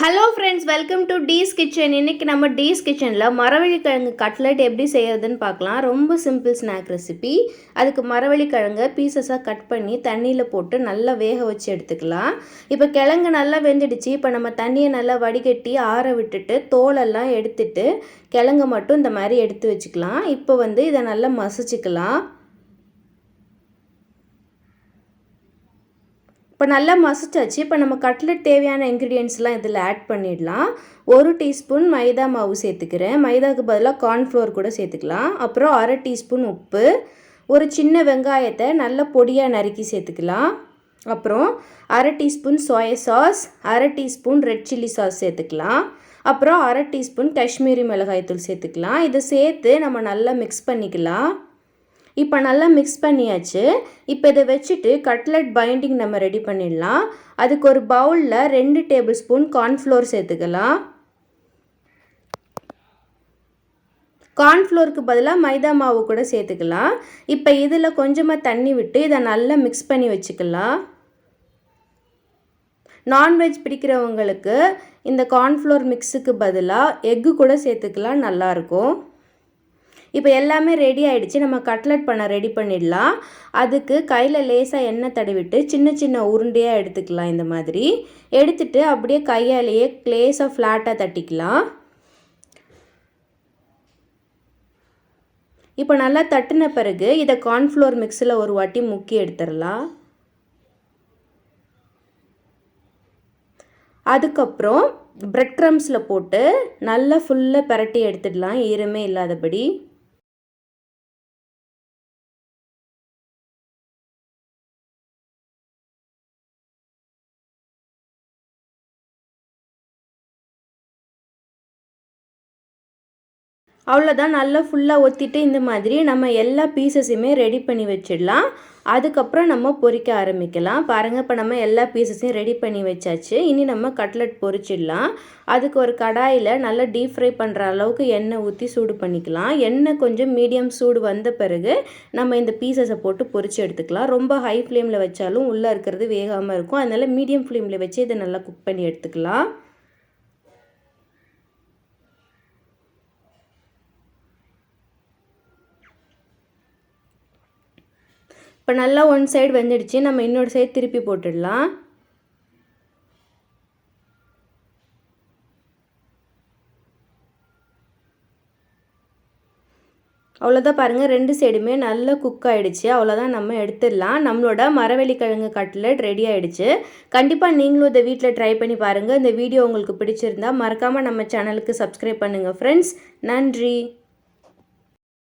Hello friends, welcome to Dee's kitchen. இன்றைக்கி நம்ம tease கிச்சனில் மரவள்ளிக்கிழங்கு கட்லெட் எப்படி செய்யறதுன்னு பார்க்கலாம். ரொம்ப சிம்பிள் ஸ்நாக் ரெசிபி. அதுக்கு மரவள்ளிக்கிழங்கை பீசஸாக கட் பண்ணி தண்ணியில் போட்டு நல்லா வேக வச்சு எடுத்துக்கலாம். இப்போ கிழங்கு நல்லா வெந்துடுச்சு. இப்போ நம்ம தண்ணியை நல்லா வடிகட்டி ஆற விட்டுட்டு தோலெல்லாம் எடுத்துட்டு கிழங்கு மட்டும் இந்த மாதிரி எடுத்து வச்சுக்கலாம். இப்போ இதை நல்லா மசிச்சுக்கலாம். இப்போ நல்லா மசிச்சாச்சு. இப்போ நம்ம கட்லெட் தேவையான இன்க்ரீடியன்ஸ்லாம் இதில் ஆட் பண்ணிடலாம். 1 டீஸ்பூன் மைதா மாவு சேர்த்துக்கிறேன். மைதாவுக்கு பதிலாக கார்ன்ஃப்ளோர் கூட சேர்த்துக்கலாம். அப்புறம் 1/2 டீஸ்பூன் உப்பு, ஒரு சின்ன வெங்காயத்தை நல்ல பொடியாக நறுக்கி சேர்த்துக்கலாம். அப்புறம் 1/2 teaspoon soya sauce, 1/2 teaspoon red chilli sauce சேர்த்துக்கலாம். அப்புறம் 1/2 டீஸ்பூன் காஷ்மீரி மிளகாய்த்தூள் சேர்த்துக்கலாம். இதை சேர்த்து நம்ம நல்லா மிக்ஸ் பண்ணிக்கலாம். இப்போ நல்லா மிக்ஸ் பண்ணியாச்சு. இப்போ இதை வச்சுட்டு கட்லெட் பைண்டிங் நம்ம ரெடி பண்ணிடலாம். அதுக்கு ஒரு பவுலில் 2 டேபிள் ஸ்பூன் கார்ன்ஃப்ளோர் சேர்த்துக்கலாம். கார்ன்ஃப்ளோருக்கு பதிலாக மைதா மாவு கூட சேர்த்துக்கலாம். இப்போ இதில் கொஞ்சமாக தண்ணி விட்டு இதை நல்லா மிக்ஸ் பண்ணி வச்சுக்கலாம். நான்வெஜ் பிடிக்கிறவங்களுக்கு இந்த கார்ன்ஃப்ளோர் மிக்ஸுக்கு பதிலாக எக்கு கூட சேர்த்துக்கலாம், நல்லாயிருக்கும். இப்போ எல்லாமே ரெடி ஆகிடுச்சு. நம்ம கட்லெட் பண்ண ரெடி பண்ணிடலாம். அதுக்கு கையில் லேசாக எண்ணெய் தடவிட்டு சின்ன சின்ன உருண்டையாக எடுத்துக்கலாம். இந்த மாதிரி எடுத்துட்டு அப்படியே கையாலேயே லேசாக ஃப்ளாட்டாக தட்டிக்கலாம். இப்போ நல்லா தட்டின பிறகு இதை கார்ன்ஃப்ளோர் மிக்ஸில் ஒரு வாட்டி முக்கி எடுத்துடலாம். அதுக்கப்புறம் பிரெட் க்ரம்ஸில் போட்டு நல்லா ஃபுல்லாக பரட்டி எடுத்துடலாம், ஈரமே இல்லாதபடி. அவ்வளோதான், நல்லா ஃபுல்லாக ஒத்திட்டு இந்த மாதிரி நம்ம எல்லா பீசஸையுமே ரெடி பண்ணி வச்சிடலாம். அதுக்கப்புறம் நம்ம பொரிக்க ஆரம்பிக்கலாம். பாருங்கள், இப்போ நம்ம எல்லா பீசஸையும் ரெடி பண்ணி வச்சாச்சு. இனி நம்ம கட்லெட் பொரிச்சிடலாம். அதுக்கு ஒரு கடாயில் நல்லா டீப் ஃப்ரை பண்ணுற அளவுக்கு எண்ணெய் ஊற்றி சூடு பண்ணிக்கலாம். எண்ணெய் கொஞ்சம் மீடியம் சூடு வந்த பிறகு நம்ம இந்த பீசஸை போட்டு பொரித்து எடுத்துக்கலாம். ரொம்ப ஹை ஃப்ளேமில் வச்சாலும் உள்ளே இருக்கிறது வேகாமல் இருக்கும். அதனால் மீடியம் ஃப்ளேமில் வச்சு இதை நல்லா குக் பண்ணி எடுத்துக்கலாம். இப்போ நல்லா ஒன் சைடு வெந்துடுச்சு. நம்ம இன்னொரு சைடு திருப்பி போட்டுடலாம். அவ்வளோதான், பாருங்கள், 2 சைடுமே நல்லா குக் ஆகிடுச்சு. அவ்வளோதான், நம்ம எடுத்துடலாம். நம்மளோட மரவள்ளிக்கிழங்கு கட்லெட் ரெடி ஆகிடுச்சு. கண்டிப்பாக நீங்களும் இதை வீட்டில் ட்ரை பண்ணி பாருங்கள். இந்த வீடியோ உங்களுக்கு பிடிச்சிருந்தா மறக்காமல் நம்ம சேனலுக்கு சப்ஸ்கிரைப் பண்ணுங்கள் ஃப்ரெண்ட்ஸ். நன்றி.